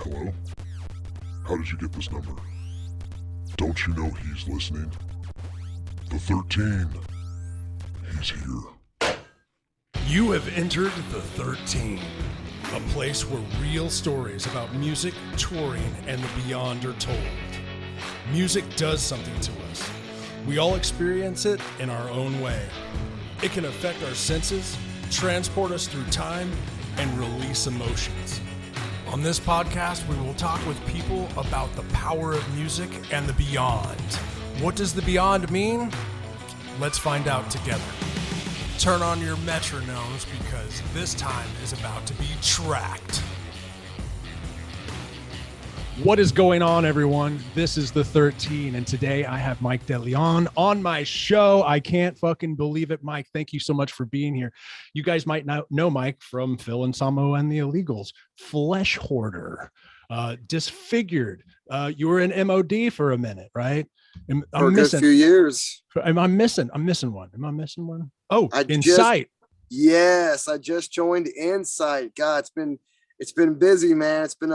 Hello? How did you get this number? Don't you know he's listening? The 13. He's here. You have entered the 13, a place where real stories about music, touring, and the beyond are told. Music does something to us. We all experience it in our own way. It can affect our senses, transport us through time, and release emotions. On this podcast, we will talk with people about the power of music and the beyond. What does the beyond mean? Let's find out together. Turn on your metronomes because this time is about to be tracked. What is going on, everyone? This is the 13, and today I have Mike Deleon on my show. I can't fucking believe it, Mike. Thank you so much for being here. You guys might not know Mike from Phil and Samo and the Illegals, Flesh Hoarder, Disfigured. You were in MOD for a minute, right? For a good few years. I'm missing one. Am I missing one? Oh, Incite. Yes, I just joined Incite. God, it's been busy, man. It's been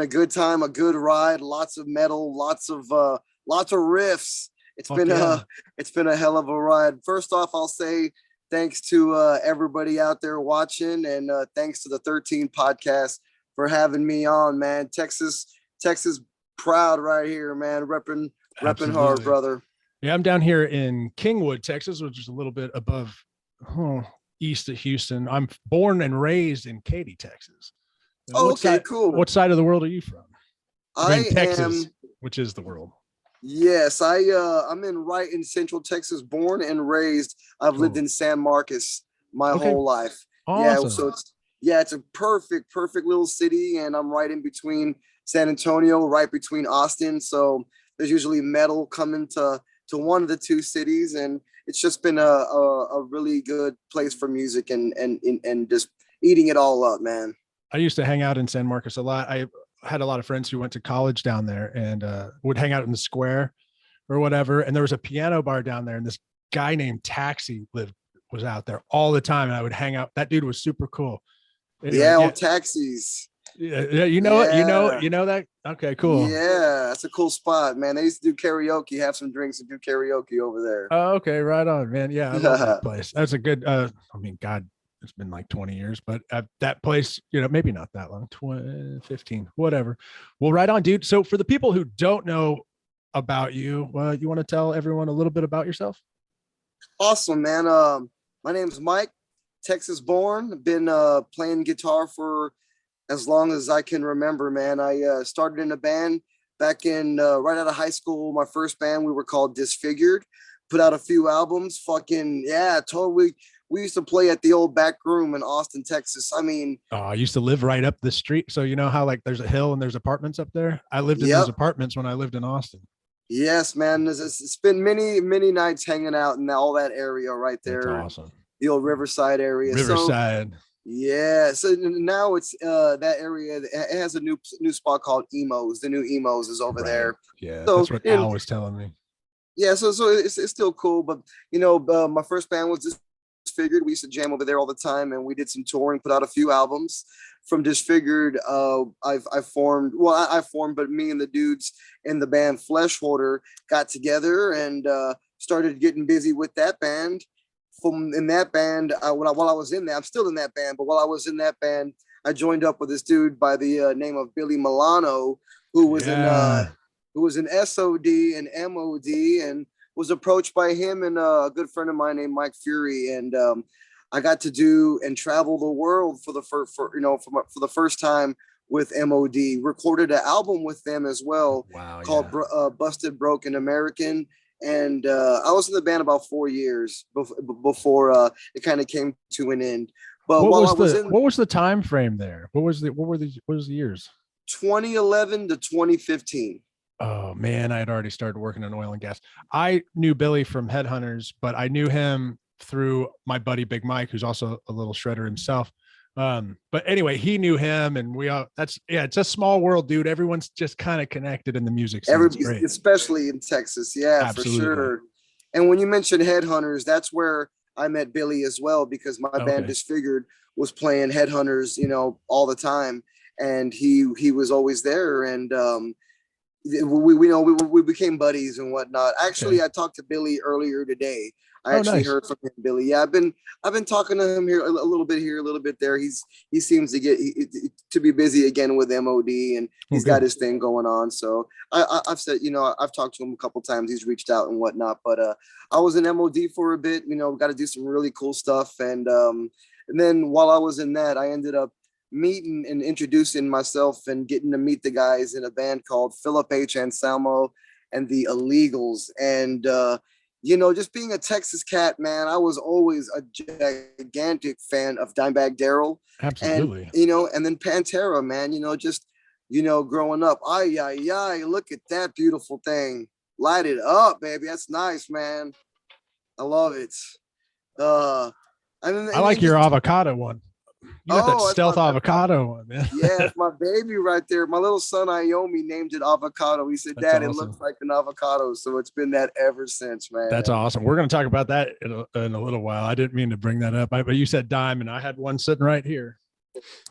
a good time, a good ride, lots of metal, lots of riffs. It's been a hell of a ride. First off, I'll say thanks to everybody out there watching, and thanks to the 13 podcast for having me on, man. Texas proud right here, man. Repping hard, brother. Yeah, I'm down here in Kingwood, Texas, which is a little bit above east of Houston. I'm born and raised in Katy, Texas. Cool. What side of the world are you from? Texas, which is the world. Yes, I'm right in Central Texas, born and raised. I've lived in San Marcos my whole life. Awesome. Yeah, so it's a perfect little city, and I'm right in between San Antonio, right between Austin. So there's usually metal coming to one of the two cities, and it's just been a really good place for music and just eating it all up, man. I used to hang out in San Marcos a lot. I had a lot of friends who went to college down there and would hang out in the square or whatever. And there was a piano bar down there, and this guy named Taxi was out there all the time. And I would hang out. That dude was super cool. Anyway, Taxis. Yeah, you know it. You know that. Okay, cool. Yeah, that's a cool spot, man. They used to do karaoke, have some drinks, and do karaoke over there. Oh, okay, right on, man. Yeah, I love that place. That's a good. God. It's been like 20 years, but at that place, maybe not that long, 15, whatever. Well, right on, dude. So for the people who don't know about you, you want to tell everyone a little bit about yourself? Awesome, man. My name's Mike, Texas born. Been playing guitar for as long as I can remember, man. I started in a band back in right out of high school. My first band, we were called Disfigured. Put out a few albums. Totally. We used to play at the old back room in Austin, Texas. I used to live right up the street. So you know how there's a hill and there's apartments up there? I lived in those apartments when I lived in Austin. Yes, man. It's been many nights hanging out in all that area right there. That's awesome. The old Riverside area. Riverside. So now it's that area. It has a new spot called Emos. The new Emos is over there. Yeah, so, that's what Al was telling me. Yeah, so it's still cool. But my first band was Disfigured. We used to jam over there all the time, and we did some touring, put out a few albums. From Disfigured, I formed, but me and the dudes in the band Flesh Hoarder got together and started getting busy with that band. In that band, while I was in there, I'm still in that band, but while I was in that band, I joined up with this dude by the name of Billy Milano, who was in SOD and MOD, and was approached by him and a good friend of mine named Mike Fury, and I got to do and travel the world for the first time with MOD. Recorded an album with them as well, called Busted Broken American, and I was in the band about 4 years before it kind of came to an end. But what was the time frame there? What was the years? 2011 to 2015. Oh man, I had already started working in oil and gas. I knew Billy from Headhunters, but I knew him through my buddy Big Mike, who's also a little shredder himself. But anyway, he knew him, and it's a small world, dude. Everyone's just kind of connected in the music scene. Especially in Texas. Yeah, absolutely. For sure. And when you mentioned Headhunters, that's where I met Billy as well, because my band Disfigured was playing Headhunters, all the time. and he was always there, and we became buddies and whatnot. Actually, Okay. I talked to Billy earlier today. I Oh, actually nice. heard from him, Billy. Yeah, I've been talking to him here a little bit here, a little bit there. He seems to to be busy again with MOD, and Oh, he's got good. his thing going on. So I've said, I've talked to him a couple times. He's reached out and whatnot. But I was in MOD for a bit. Got to do some really cool stuff, and then while I was in that, I ended up meeting and introducing myself and getting to meet the guys in a band called Philip H. Anselmo and the Illegals. And just being a Texas cat, man, I was always a gigantic fan of Dimebag Darrell, and Absolutely. and then Pantera, man. Growing up, ay, look at that beautiful thing, light it up, baby. That's nice, man. I love it. Uh, I and like then your just avocado one. You got that stealth that's my avocado one, man. yeah, it's my baby right there. My little son Iomi named it avocado. He said, That's "Dad, it awesome. looks like an avocado." So it's been that ever since, man. That's And awesome. We're going to talk about that in a little while. I didn't mean to bring that up, but you said dime, and I had one sitting right here.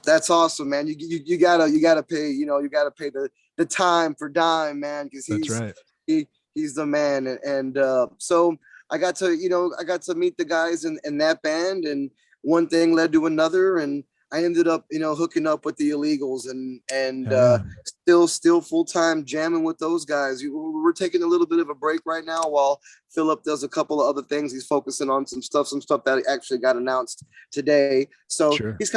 that's awesome, man. You gotta pay. You gotta pay the time for Dime, man, because That's right. he's the man. And so I got to meet the guys in that band, and one thing led to another, and I ended up hooking up with the Illegals, and Hell yeah. still full time jamming with those guys. We're taking a little bit of a break right now while Philip does a couple of other things. He's focusing on some stuff that actually got announced today. So Sure. he's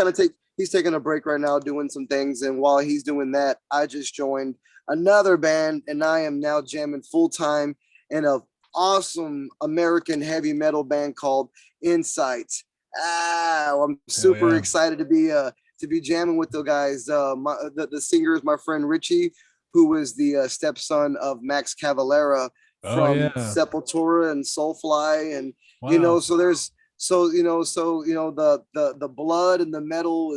taking a break right now doing some things, and while he's doing that, I just joined another band, and I am now jamming full time in a awesome American heavy metal band called Incite. I'm Hell super yeah. excited to be jamming with the guys. The singer is my friend Richie, who is the stepson of Max Cavaliere Oh from yeah. Sepultura and Soulfly, and Wow. so there's the blood and the metal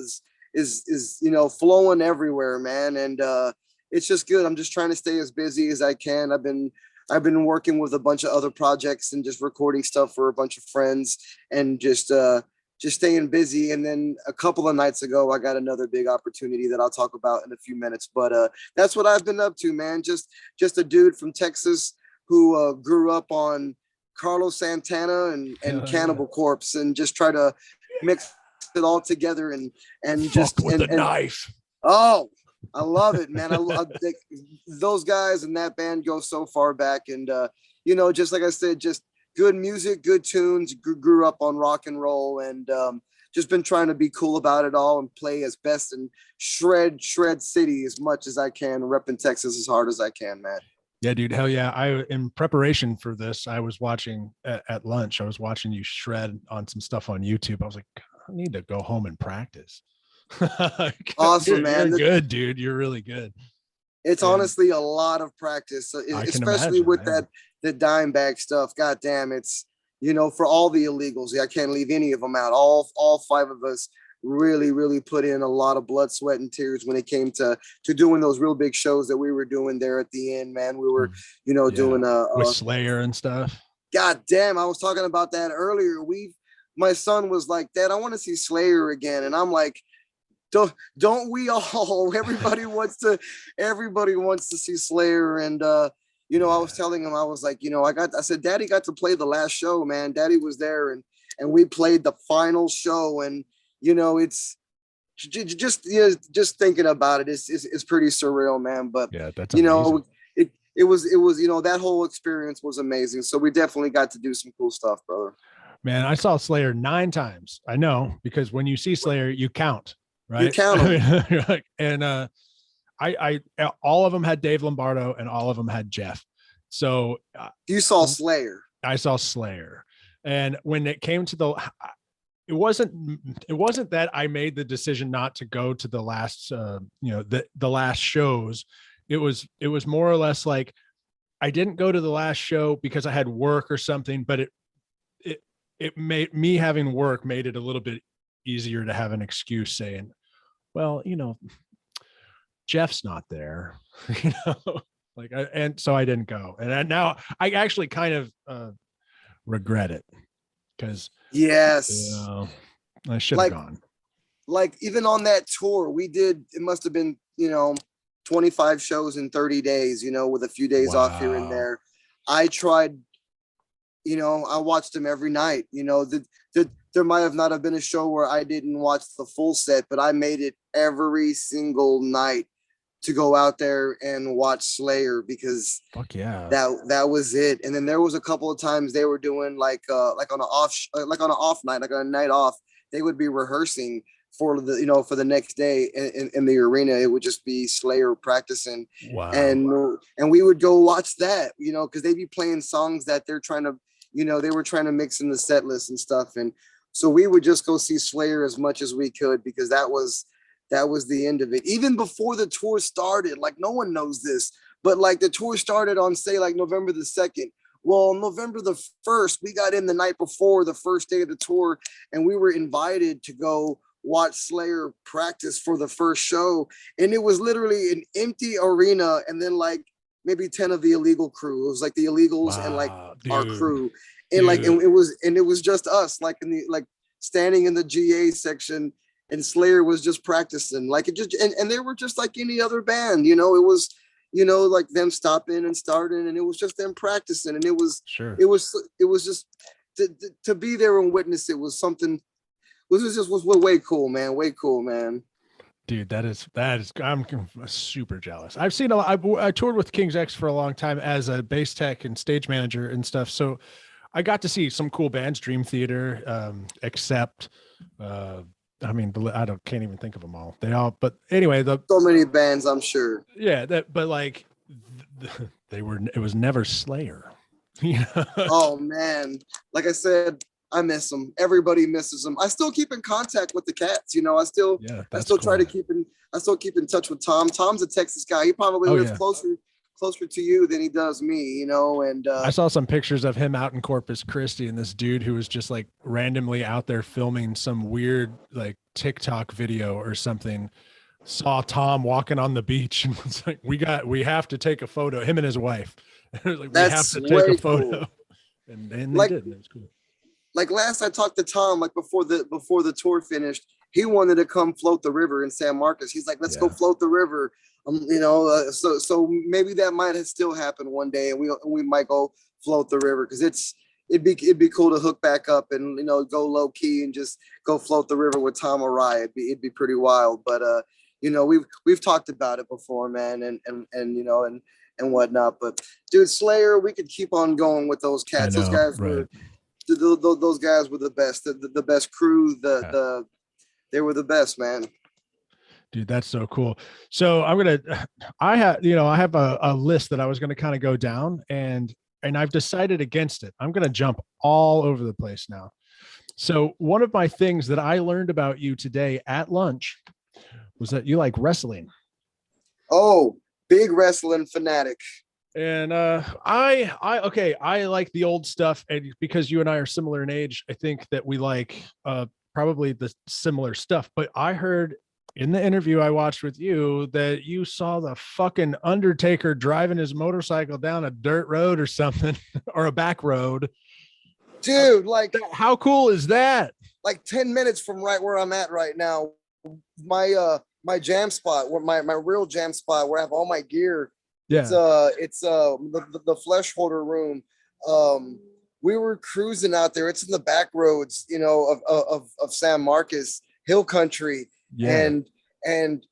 is flowing everywhere, man, and it's just good. I'm just trying to stay as busy as I can. I've been working with a bunch of other projects and just recording stuff for a bunch of friends, and just staying busy. And then a couple of nights ago, I got another big opportunity that I'll talk about in a few minutes. But that's what I've been up to, man. Just a dude from Texas who grew up on Carlos Santana and Hell yeah. Cannibal Corpse, and just try to mix it all together and Fuck just with the and knife. oh, I love it, man. Those guys in that band go so far back, and just like I said, just good music, good tunes. Grew up on rock and roll, and just been trying to be cool about it all and play as best and shred city as much as I can, repping Texas as hard as I can, man. Yeah, dude. Hell yeah. In preparation for this, I was watching at lunch. I was watching you shred on some stuff on YouTube. I was like, I need to go home and practice. Awesome, You're man. good, dude. You're really good. It's And honestly a lot of practice, I can especially imagine. with Yeah. the dime bag stuff. God damn, it's for all the illegals. Yeah, I can't leave any of them out. All five of us really put in a lot of blood, sweat, and tears when it came to doing those real big shows that we were doing there at the end. Man, we were Yeah. doing With Slayer and stuff. God damn, I was talking about that earlier. My son was like, Dad, I want to see Slayer again, and I'm like, don't we all? Everybody wants to see Slayer, and I was telling him, I was like, I said, Daddy got to play the last show, man. Daddy was there, and we played the final show, and it's just thinking about it, it's pretty surreal, man. But yeah, that's amazing. it was that whole experience was amazing. So we definitely got to do some cool stuff, brother. Man, I saw Slayer 9 times. I know, because when you see Slayer, you count. Right. You count them. And I all of them had Dave Lombardo, and all of them had Jeff. So you saw Slayer. I saw Slayer. And when it came to it wasn't that I made the decision not to go to the last the last shows. It was more or less like I didn't go to the last show because I had work or something, but it made me having work made it a little bit easier to have an excuse saying, well, Jeff's not there, and so I didn't go. And now I actually kind of regret it, because yes, I should have gone. like even on that tour, we did, it must have been, 25 shows in 30 days, with a few days off here and Wow. there. I tried, I watched them every night. There might have not have been a show where I didn't watch the full set, but I made it every single night to go out there and watch Slayer, because Fuck yeah. that was it. And then there was a couple of times they were doing like on an off night, like on a night off, they would be rehearsing for for the next day in the arena. It would just be Slayer practicing. Wow. And we would go watch that, because they'd be playing songs that they're trying to, they were trying to mix in the set list and stuff. And so we would just go see Slayer as much as we could, because that was the end of it. Even before the tour started, like no one knows this, but like the tour started on, say, like November the 2nd. Well, November the 1st, we got in the night before the first day of the tour, and we were invited to go watch Slayer practice for the first show. And it was literally an empty arena, and then like maybe 10 of the illegal crew. It was like the illegals and like our crew. And like, and it was just us, like in the, like standing in the GA section, and Slayer was just practicing. Like it just, and they were just like any other band, it was, like them stopping and starting, and it was just them practicing. And it was just to be there and witness it was something, was way cool, man. Way cool, man. Dude, that is, I'm super jealous. I've seen I toured with King's X for a long time as a bass tech and stage manager and stuff. So I got to see some cool bands, Dream Theater, Accept, I mean, can't even think of them all. But anyway, so many bands, I'm sure. Yeah, but like it was never Slayer. Oh man, like I said, I miss them. Everybody misses them. I still keep in contact with the cats. I still try to keep in touch with Tom. Tom's a Texas guy. He probably lives closer to you than he does me, and I saw some pictures of him out in Corpus Christi, and this dude who was just like randomly out there filming some weird like TikTok video or something, saw Tom walking on the beach and was like, we have to take a photo, him and his wife. Like, we have to take a photo. Cool. And they did, and it was cool. Like last I talked to Tom, like before the tour finished, he wanted to come float the river in San Marcos. He's like, let's go float the river. So maybe that might have still happened one day, and we might go float the river, because it'd be cool to hook back up and go low key and just go float the river with Tom O'Ryan. It'd be pretty wild. But we've talked about it before, man, and whatnot. But dude, Slayer, we could keep on going with those cats. Those guys were those guys were the best. The best crew. They were the best, man. Dude, that's so cool. So I have a list that I was going to kind of go down, and I've decided against it. I'm going to jump all over the place now. So one of my things that I learned about you today at lunch was that you like wrestling. Oh, big wrestling fanatic. And I like the old stuff, and because you and I are similar in age, I think that we like probably the similar stuff. But I heard in the interview I watched with you that you saw the fucking Undertaker driving his motorcycle down a dirt road or something, or a back road. Dude, like, how cool is that? Like 10 minutes from right where I'm at right now, my jam spot, where my real jam spot where I have all my gear. Yeah. It's the flesh holder room. We were cruising out there. It's in the back roads, of San Marcos Hill Country. Yeah. And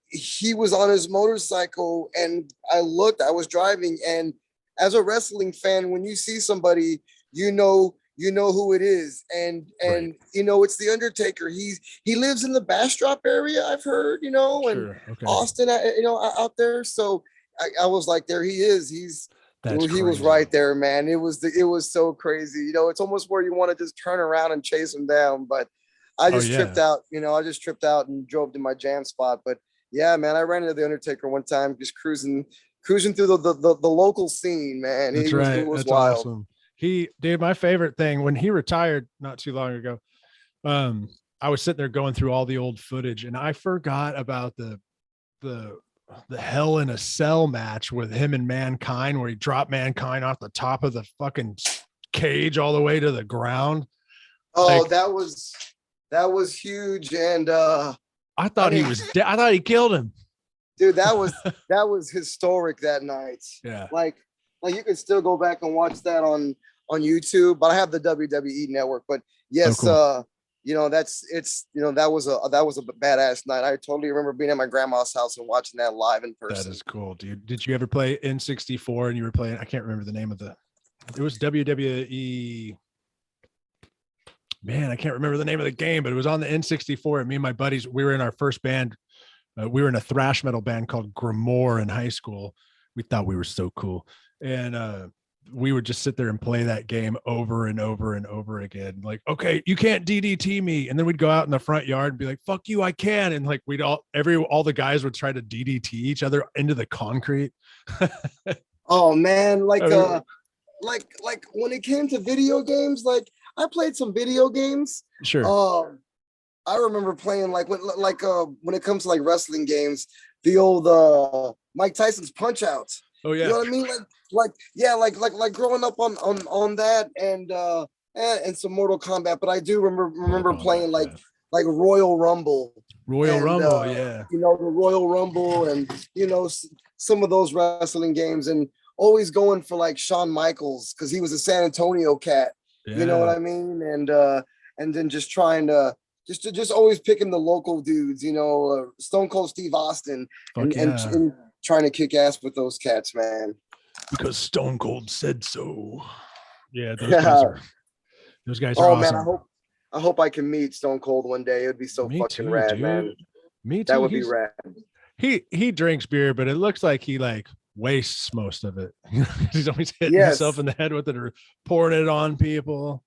he was on his motorcycle, and I was driving, and as a wrestling fan, when you see somebody, you know who it is. And right. It's the Undertaker. He lives in the Bastrop area, I've heard, and okay. Austin, out there. So I was like, there he is. He was right there, man. It was so crazy. It's almost where you want to just turn around and chase him down. But I just tripped out, I just tripped out and drove to my jam spot. But yeah, man, I ran into the Undertaker one time, just cruising through the local scene, man. That's right. It was wild. Awesome. Dude, my favorite thing, when he retired not too long ago, I was sitting there going through all the old footage, and I forgot about the Hell in a Cell match with him and Mankind, where he dropped Mankind off the top of the fucking cage all the way to the ground. Oh, like, that was that was huge. And I thought he was dead. I thought he killed him. dude, that was historic that night. Yeah. Like you can still go back and watch that on YouTube, but I have the WWE network. But yes, cool. that was a badass night. I totally remember being at my grandma's house and watching that live in person. That is cool, dude. Did you ever play N64 and you were playing, I can't remember the name of it was WWE. Man, I can't remember the name of the game, but it was on the N64. And me and my buddies, we were in our first band. We were in a thrash metal band called Grimoire in high school. We thought we were so cool. And we would just sit there and play that game over and over and over again. Like, okay, you can't DDT me. And then we'd go out in the front yard and be like, fuck you, I can. And like all the guys would try to DDT each other into the concrete. Oh man, like when it came to video games, like I played some video games. Sure. I remember playing when it comes to like wrestling games, the old Mike Tyson's Punch Out. Oh yeah. You know what I mean? Like growing up on that and some Mortal Kombat. But I do remember playing like Royal Rumble. Yeah. You know, the Royal Rumble and some of those wrestling games, and always going for like Shawn Michaels because he was a San Antonio cat. Yeah. You know what I mean? And then just trying to just always picking the local dudes, Stone Cold Steve Austin and trying to kick ass with those cats, man. Because Stone Cold said so. Yeah, those guys are awesome. Man, I hope I can meet Stone Cold one day. It would be so fucking rad, dude. Man. Me too. That would be rad. He drinks beer, but it looks like he like wastes most of it. He's always hitting himself in the head with it or pouring it on people.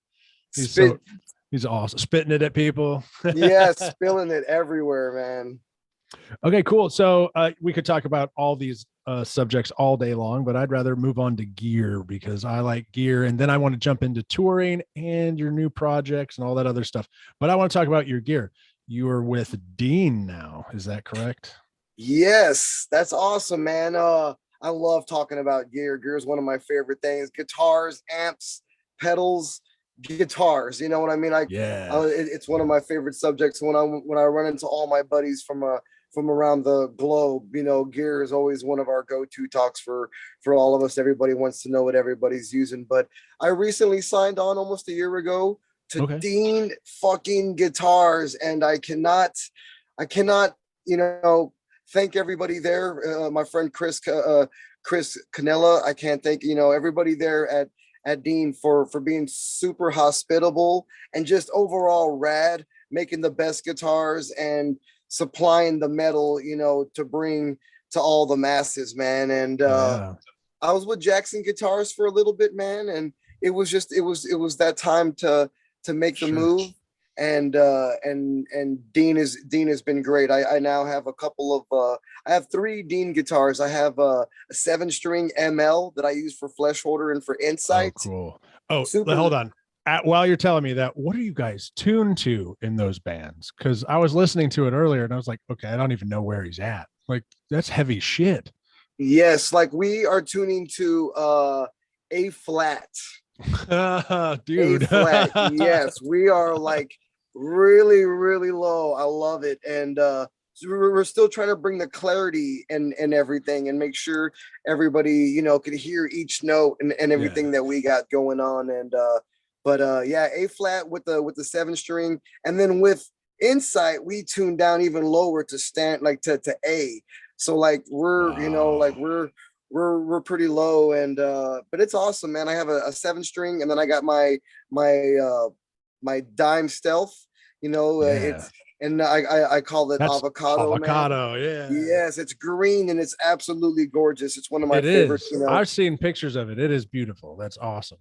He's awesome. Spitting it at people. Yeah, spilling it everywhere, man. Okay, cool. So we could talk about all these subjects all day long, but I'd rather move on to gear because I like gear. And then I want to jump into touring and your new projects and all that other stuff. But I want to talk about your gear. You are with Dean now. Is that correct? Yes, that's awesome, man. I love talking about gear. Gear is one of my favorite things. Guitars, amps, pedals, guitars. You know what I mean? It's one of my favorite subjects. When I run into all my buddies from around the globe, gear is always one of our go-to talks for all of us. Everybody wants to know what everybody's using. But I recently signed on almost a year ago to Dean fucking Guitars, and I cannot, thank everybody there. My friend Chris Canella. I can't thank everybody there at Dean for being super hospitable and just overall rad, making the best guitars and supplying the metal, to bring to all the masses, man. And I was with Jackson Guitars for a little bit, man, and it was that time to make the move. And Dean has been great. I now have a couple of I have 3 Dean guitars. I have a 7-string ML that I use for Flesh Hoarder and for Incite. Oh, cool. Oh, hold on. While you're telling me that, what are you guys tuned to in those bands? Because I was listening to it earlier and I was like, okay, I don't even know where he's at. Like, that's heavy shit. Yes, like we are tuning to A flat. Dude. A flat. Yes, we are like really, really low. I love it. And so we're still trying to bring the clarity and everything and make sure everybody, can hear each note and everything that we got going on. And But A flat with the 7-string, and then with Incite we tune down even lower to to A. So like we're pretty low, and but it's awesome, man. I have a 7-string, and then I got my dime stealth. It's and I call it avocado. Avocado, man. Yeah. Yes, it's green and it's absolutely gorgeous. It's one of my favorites. I've seen pictures of it. It is beautiful. That's awesome.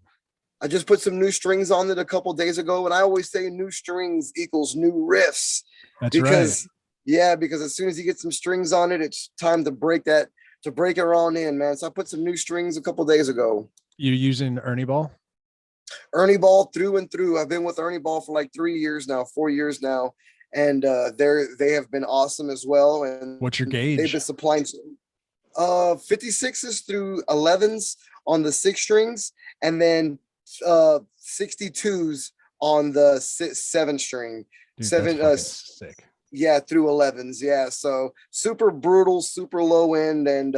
I just put some new strings on it a couple days ago, and I always say new strings equals new riffs. That's right. Yeah, because as soon as you get some strings on it, it's time to break it on in, man. So I put some new strings a couple days ago. You using Ernie Ball? Ernie Ball through and through. I've been with Ernie Ball for like 4 years now, and they have been awesome as well. And what's your gauge? They've been supplying 56s through 11s on the 6 strings, and then 62s on the 7 string. Dude, Seven that's fucking sick. Yeah, through 11s. Yeah, so super brutal, super low end, and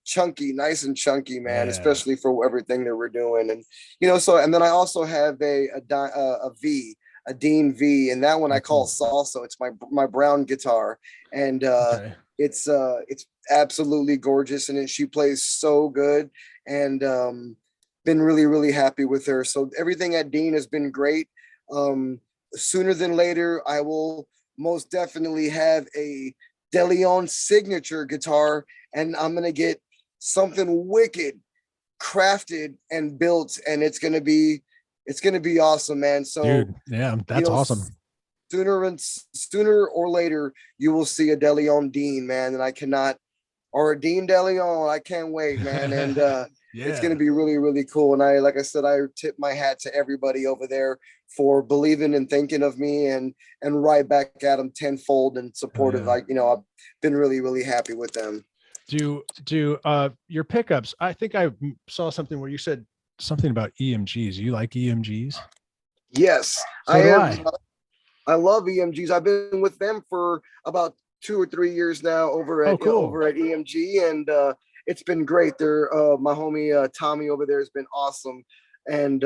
chunky, nice and chunky, man, Yeah. especially for everything that we're doing. And so, and then I also have a V, a Dean V, and that one I Oh, call cool. salsa. It's my brown guitar, and Okay. it's absolutely gorgeous, and she plays so good, and been really really happy with her. So everything at Dean has been great. Sooner than later, I will most definitely have a Deleon signature guitar, and I'm gonna get something wicked crafted and built, and it's gonna be awesome, man. So Dude, yeah, that's awesome. sooner or later you will see a Deleon Dean, man, and I cannot or a Dean Deleon. I can't wait, man. And it's going Yeah. to be really, really cool. And like I said, I tip my hat to everybody over there for believing and thinking of me, and right back at them tenfold and supportive. Yeah. I've been really, really happy with them. Do your pickups. I think I saw something where you said something about EMGs. You like EMGs? Yes, I So do have. I. I love EMGs. I've been with them for about 2 or 3 years now Oh, cool. over at EMG, and it's been great. They're my homie Tommy over there has been awesome, and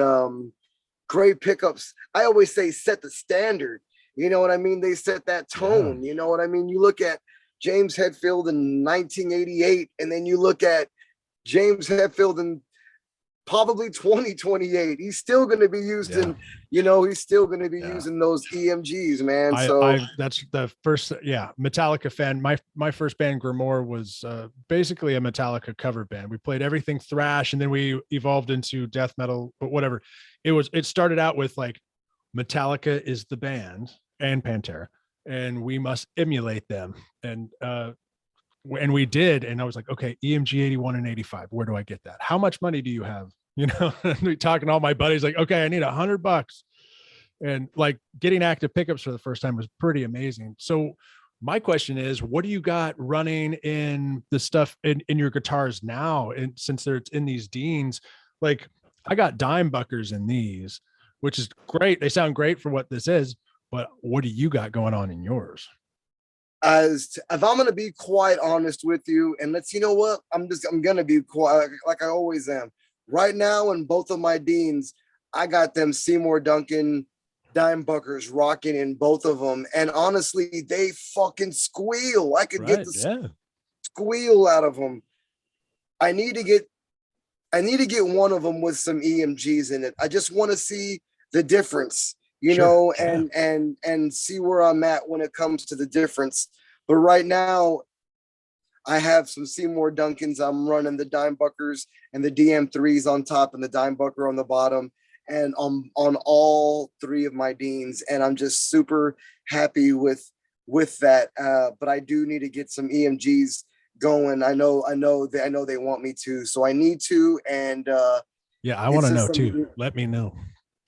great pickups. I always say set the standard. You know what I mean? They set that Yeah. tone. You know what I mean? You look at James Hetfield in 1988, and then you look at James Hetfield in probably 2028. He's still going to be used Yeah. in, he's still going to be Yeah. using those EMGs, man. So I that's the first, yeah, Metallica fan. My first band Grimoire was basically a Metallica cover band. We played everything thrash, and then we evolved into death metal, but whatever. It started out with like Metallica is the band and Pantera, and we must emulate them. And we did, and I was like, okay, EMG 81 and 85, where do I get that? How much money do you have? Talking to all my buddies, like, okay, I need $100. And like getting active pickups for the first time was pretty amazing. So my question is, what do you got running in the stuff in your guitars now? And since it's in these Deans, like I got dime buckers in these, which is great. They sound great for what this is, but what do you got going on in yours? if I'm gonna be quite honest with you, and you know what, I'm gonna be quiet like I always am. Right now, in both of my Deans, I got them Seymour Duncan dime buckers rocking in both of them, and honestly, they fucking squeal. I could get Right. the Yeah. squeal out of them. I need to get one of them with some EMGs in it. I just want to see the difference, Sure. and see where I'm at when it comes to the difference. But right now, I have some Seymour Duncans. I'm running the dime buckers and the DM3s on top and the dime bucker on the bottom, and on all three of my Deans. And I'm just super happy with that. But I do need to get some EMGs going. I know they want me to, so I need to. And Yeah. I want it's to just know some, too. Let me know.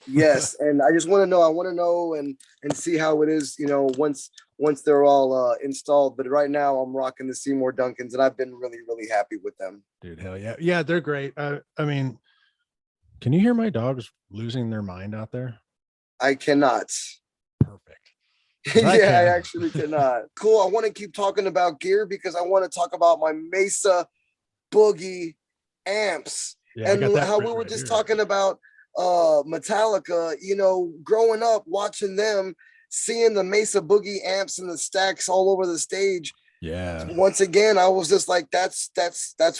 yes, and I just want to know. I want to know and see how it is. Once they're all installed. But right now, I'm rocking the Seymour Duncans, and I've been really really happy with them. Dude, hell yeah. Yeah, they're great. I mean, can you hear my dogs losing their mind out there? I cannot. Perfect. 'Cause I Yeah, I can. actually cannot. Cool. I want to keep talking about gear because I want to talk about my Mesa Boogie amps, Yeah, I and got that how we written were right just here. talking about Metallica. Growing up watching them, seeing the Mesa Boogie amps and the stacks all over the stage. Yeah. Once again, I was just like, that's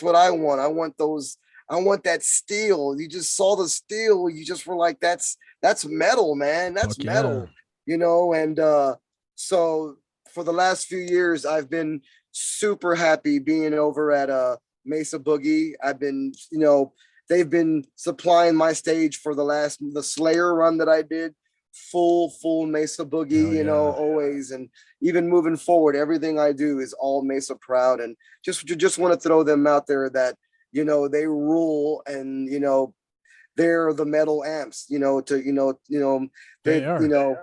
what I want. I want those. I want that steel. You just saw the steel. You just were like, that's metal, man. That's Fuck yeah. metal. And so for the last few years, I've been super happy being over at Mesa Boogie. I've been, they've been supplying my stage for the Slayer run that I did. Full Mesa Boogie, Hell yeah. always, and even moving forward, everything I do is all Mesa proud, and just want to throw them out there that they rule, and they're the metal amps. They they are.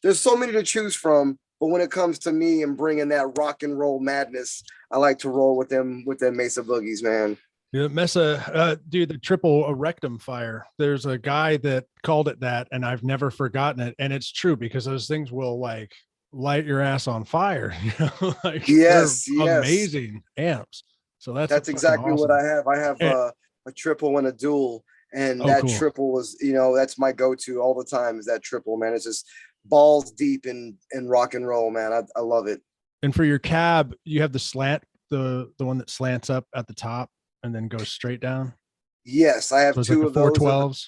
there's so many to choose from, but when it comes to me and bringing that rock and roll madness, I like to roll with them Mesa Boogies, man. Yeah, Mesa, dude, the triple rectum fire. There's a guy that called it that, and I've never forgotten it. And it's true because those things will like light your ass on fire. You know, like they're Yes, yes. amazing amps. So that's That's fucking exactly what awesome. I have. I have And, a triple and a dual, and oh, that cool. triple was, that's my go-to all the time. Is that triple, man? It's just balls deep in rock and roll, man. I love it. And for your cab, you have the slant, the one that slants up at the top and then goes straight down. Yes, I So have it's like two the of those. 412s.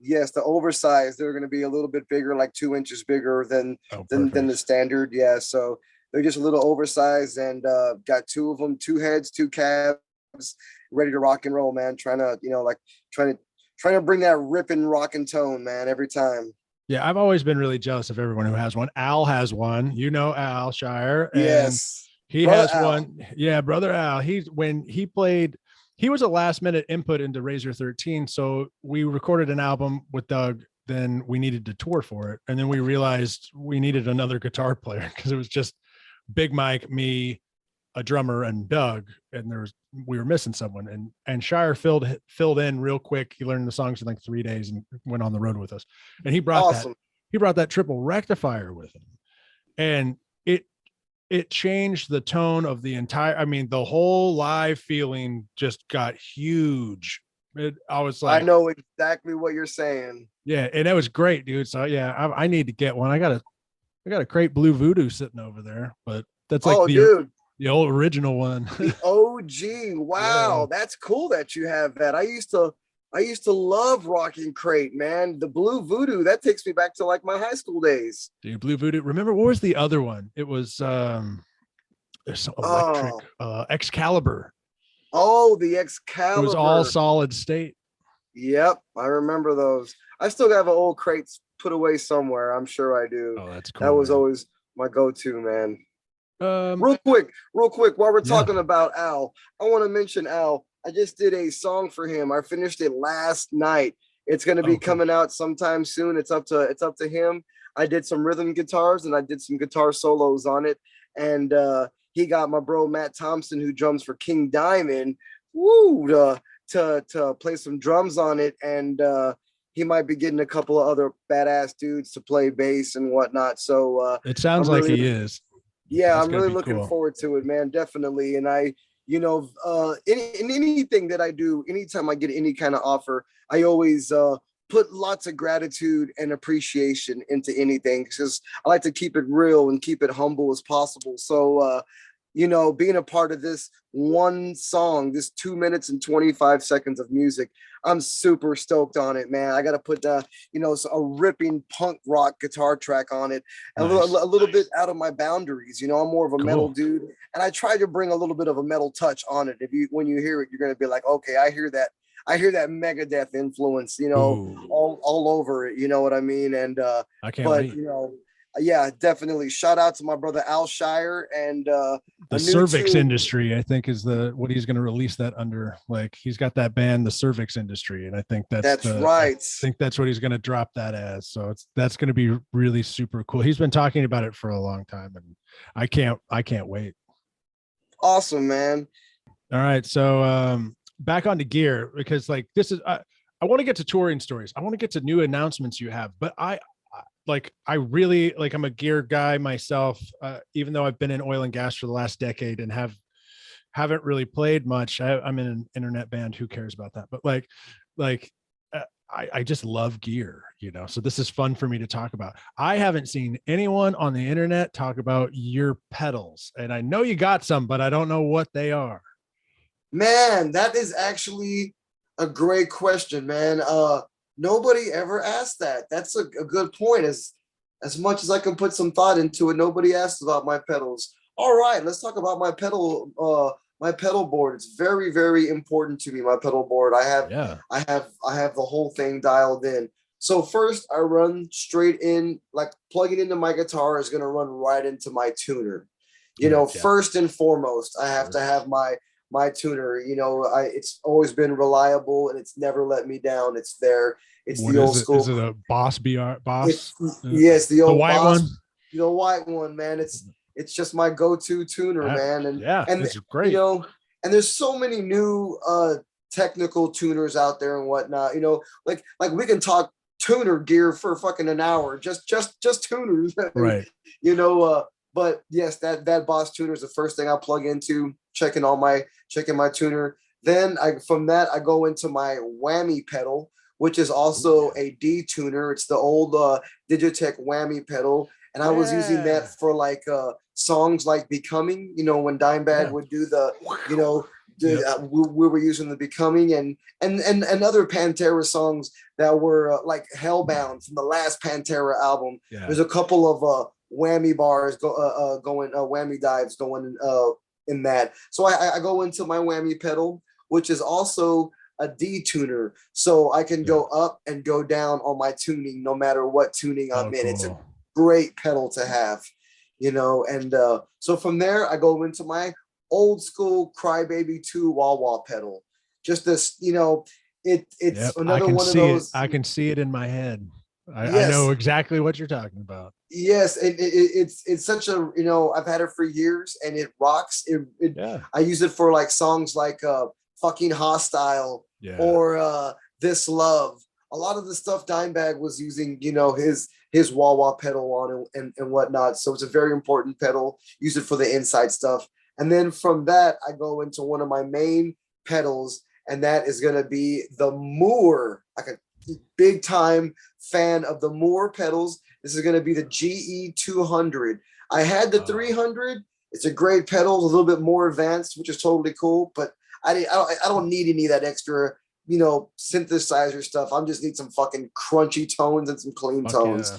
Yes, the oversized. They're going to be a little bit bigger, like 2 inches bigger than Oh, than the perfect. standard. Yeah, so they're just a little oversized, and got two of them, two heads, two cabs, ready to rock and roll, man. Trying to, like trying to trying to bring that ripping rock and tone, man, every time. Yeah, I've always been really jealous of everyone who has one. Al has one, Al Shire, and Yes, he brother has Al. one. Yeah, brother Al. He's when he played, he was a last minute input into Razor 13. So we recorded an album with Doug. Then we needed to tour for it, and then we realized we needed another guitar player because it was just Big Mike, me, a drummer, and Doug, and we were missing someone, and Shire filled in real quick. He learned the songs in like 3 days and went on the road with us, and Awesome. he brought that triple rectifier with him, and it changed the tone of the entire. I mean, the whole live feeling just got huge. I was I like, know exactly what you're saying. yeah, and it was great, dude. So yeah, I need to get one. I got a Crate Blue Voodoo sitting over there, but that's like Oh, dude, the old original one. the OG. Yeah. Wow, that's cool that you have that. I used to love Rocking Crate, man. The Blue Voodoo, that takes me back to like my high school days. Dude, Blue Voodoo. Remember what was the other one? It was there's some electric Oh, Excalibur. oh, the It was all Excalibur. solid state. Yep, I remember those. I still have an old crates put away somewhere. I'm sure I do. Oh, that's That cool, was man. always my go-to, man. Um, Real quick, while we're yeah. talking about Al, I want to mention Al. I just did a song for him. I finished it last night. It's going to be Oh, cool. coming out sometime soon. It's up to him. I did some rhythm guitars and I did some guitar solos on it. And he got my bro Matt Thompson, who drums for King Diamond, woo, to play some drums on it. And he might be getting a couple of other badass dudes to play bass and whatnot. So It sounds I'm like really he is. yeah, That's I'm gonna really be looking cool. forward to it, man. Definitely. And in anything that I do, anytime I get any kind of offer, I always put lots of gratitude and appreciation into anything because I like to keep it real and keep it humble as possible. So, being a part of this one song, this 2 minutes and 25 seconds of music, I'm super stoked on it, man. I got to put, a ripping punk rock guitar track on it, Nice. a little bit out of my boundaries. I'm more of a metal Cool. dude, and I try to bring a little bit of a metal touch on it. When you hear it, you're gonna be like, okay, I hear that. I hear that Megadeth influence, Ooh, all over it. You know what I mean? And I can't but wait. yeah, definitely. Shout out to my brother Al Shire and The a new cervix tune. industry, I think, is the what he's going to release that under. Like he's got that band, the cervix industry, and I think That's right. that's what he's going to drop that as. So that's going to be really super cool. He's been talking about it for a long time, and I can't wait. Awesome, man. All right, so back onto gear because like this is I want to get to touring stories. I want to get to new announcements you have, but I really like I'm a gear guy myself, even though I've been in oil and gas for the last decade and haven't really played much. I'm in an internet band. Who cares about that? But like I just love gear, so this is fun for me to talk about. I haven't seen anyone on the internet talk about your pedals, and I know you got some, but I don't know what they are. Man, that is actually a great question, man. Nobody ever asked that. That's a good point. As much as I can put some thought into it, nobody asked about my pedals. All right, let's talk about my pedal board. It's very, very important to me, my pedal board. Yeah. I have the whole thing dialed in. So first I run straight in, like plugging into my guitar is gonna run right into my tuner. Yeah. First and foremost, I have to have my tuner. It's always been reliable and it's never let me down. It's there. It's What the old is it? Is school. it a Boss BR It's Boss? yes, the The old white boss, one? the white one, man. It's just my go-to tuner, man. And Yeah, and it's you great. know, and there's so many new technical tuners out there and whatnot. You know, like we can talk tuner gear for fucking an hour, just tuners. Right. You know, but yes, that Boss tuner is the first thing I plug into, checking my tuner. Then from that I go into my whammy pedal, which is also a D tuner. It's the old Digitech whammy pedal, and I was using that for like songs like Becoming. You know, when Dimebag would do the, you know, we were using the Becoming and other Pantera songs that were like Hellbound from the last Pantera album. Yeah. There's a couple of whammy bars going whammy dives going in that. So I go into my whammy pedal, which is also a D tuner, so I can go up and go down on my tuning no matter what tuning I'm in. Cool. It's a great pedal to have, you know. And so from there I go into my old school Crybaby 2 wah-wah pedal. Just this, you know, it's another one of those. I can see it in my head. I know exactly what you're talking about. Yes, and it's such a, you know, I've had it for years and it rocks. I use it for like songs like Fucking Hostile or This Love. A lot of the stuff Dimebag was using, you know, his wah-wah pedal on and whatnot. So it's a very important pedal. Use it for the Incite stuff. And then from that, I go into one of my main pedals, and that is going to be the Moore. Like a big time fan of the Moore pedals. This is going to be the GE 200. I had the 300. It's a great pedal, a little bit more advanced, which is totally cool. But I don't need any of that extra, you know, synthesizer stuff. I just need some fucking crunchy tones and some clean tones. Yeah.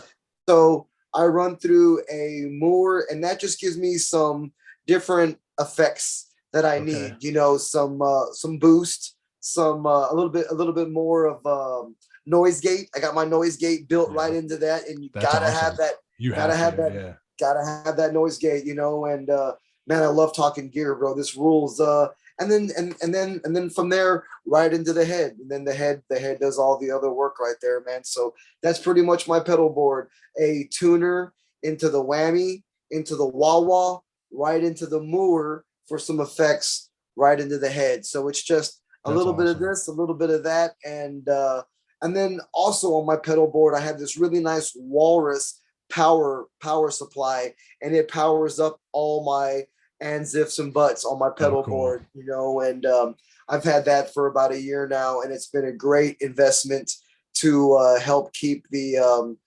So I run through a Moore, and that just gives me some different effects that I need. You know, some boost, some a little bit more of noise gate. I got my noise gate built right into that, and gotta have that. Gotta have that noise gate, you know. And man, I love talking gear, bro. This rules. And then from there right into the head, and then the head does all the other work right there, man. So that's pretty much my pedal board: a tuner into the whammy, into the wah-wah, right into the Moore for some effects, right into the head. So it's just a little bit of this, a little bit of that, and then also on my pedal board I have this really nice Walrus power supply, and it powers up all my Anziffs and butts on my pedal board, you know. And I've had that for about a year now, and it's been a great investment to help keep the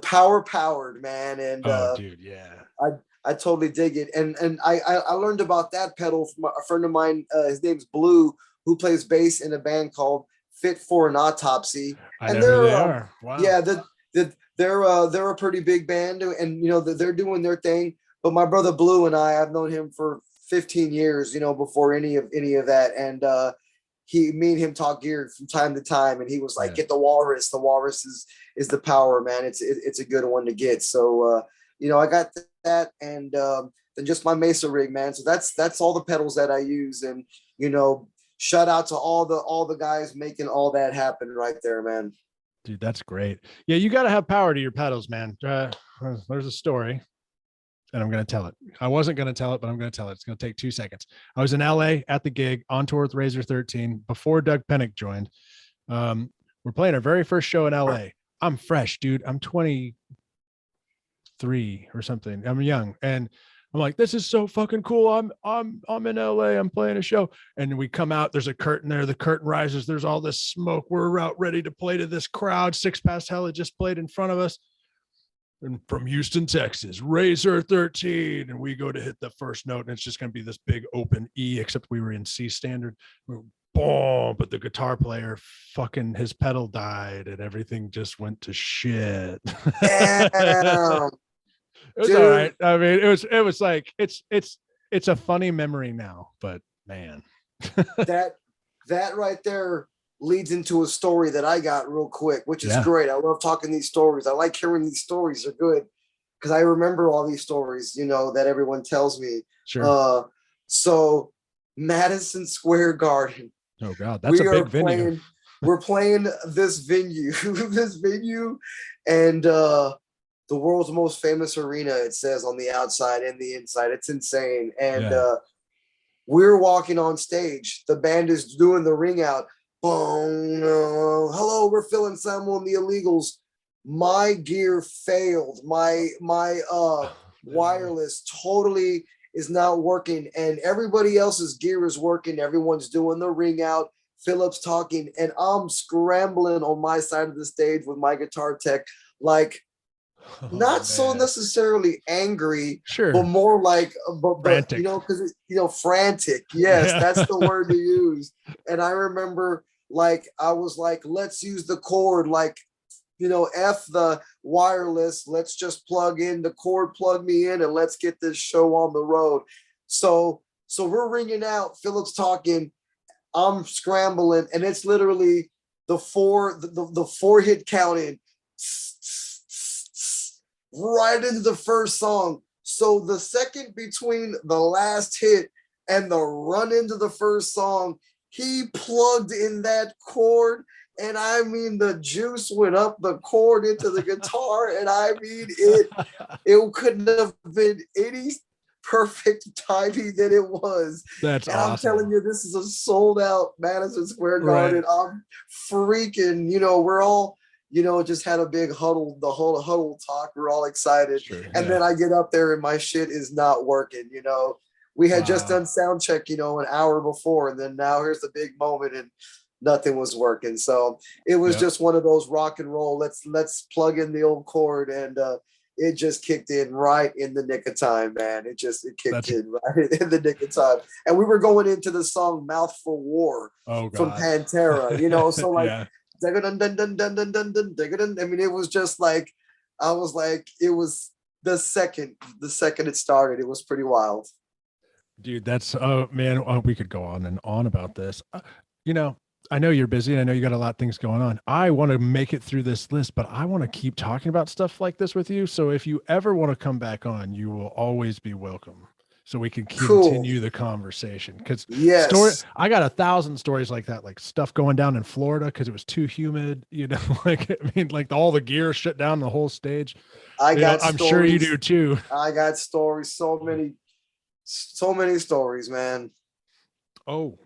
power powered, man. And dude, yeah, I totally dig it. And I learned about that pedal from a friend of mine. His name's Blue, who plays bass in a band called Fit for an Autopsy. And they are. Wow. Yeah, they're a pretty big band, and you know they're doing their thing. But my brother Blue and I've known him for 15 years, you know, before any of that. And me and him talk gear from time to time, and he was like, "Get the Walrus. The Walrus is the power, man. It's a good one to get." So you know, I got that, and then just my Mesa rig, man. So that's all the pedals that I use, and you know, shout out to all the guys making all that happen right there, man. Dude, that's great. Yeah, you got to have power to your pedals, man. There's a story, and I'm going to tell it. I wasn't going to tell it, but I'm going to tell it. It's going to take 2 seconds. I was in LA at the gig on tour with Razor 13 before Doug Pennick joined. We're playing our very first show in LA. I'm fresh, dude. I'm 23 or something. I'm young. And I'm like, this is so fucking cool. I'm in LA. I'm playing a show. And we come out, there's a curtain there. The curtain rises. There's all this smoke. We're out ready to play to this crowd. Six Past Hell had just played in front of us. And from Houston, Texas, Razor 13. And we go to hit the first note, and it's just going to be this big open E, except we were in C standard. Boom, but the guitar player, fucking his pedal died, and everything just went to shit. Damn. It was all right. I mean, it was like it's a funny memory now, but man. that right there leads into a story that I got real quick, which is great. I love talking these stories. I like hearing these stories. They're good because I remember all these stories, you know, that everyone tells me. Sure. So Madison Square Garden. Oh God, that's a big venue. We're playing this venue, and the world's most famous arena, it says on the outside and the inside. It's insane. And We're walking on stage. The band is doing the ring out. Boom, hello, we're filling Samuel and the Illegals. My gear failed. My wireless totally is not working, and everybody else's gear is working. Everyone's doing the ring out. Philip's talking, and I'm scrambling on my side of the stage with my guitar tech, like not so necessarily angry, Sure. but more like, but Frantic. you know, because frantic. Yes, that's the word to use. And I remember, like, I was like, let's use the cord, like, F the wireless. Let's just plug in the cord, plug me in, and let's get this show on the road. So we're ringing out. Philip's talking. I'm scrambling, and it's literally the four hit counting right into the first song. So the second between the last hit and the run into the first song, he plugged in that chord, and I mean the juice went up the chord into the guitar, and I mean it couldn't have been any perfect timing than it was. That's and awesome. I'm telling you, this is a sold out Madison Square Garden. Right. I'm freaking, we're all, just had a big huddle, the whole huddle talk. We're all excited. Sure, and then I get up there and my shit is not working. We had just done sound check, an hour before, and then now here's the big moment and nothing was working. So it was just one of those rock and roll. Let's plug in the old chord, and it just kicked in right in the nick of time, man. It kicked in right in the nick of time. And we were going into the song Mouth for War from Pantera, so like, I mean, it was just like, I was like, it was the second it started, it was pretty wild. Dude, that's, oh man, we could go on and on about this. I know you're busy. I know you got a lot of things going on. I want to make it through this list, but I want to keep talking about stuff like this with you. So if you ever want to come back on, you will always be welcome. So we can continue the conversation. Because I got 1,000 stories like that, like stuff going down in Florida because it was too humid. Like, I mean, like all the gear shut down the whole stage. I'm sure you do too. I got stories, so many stories, man. Oh.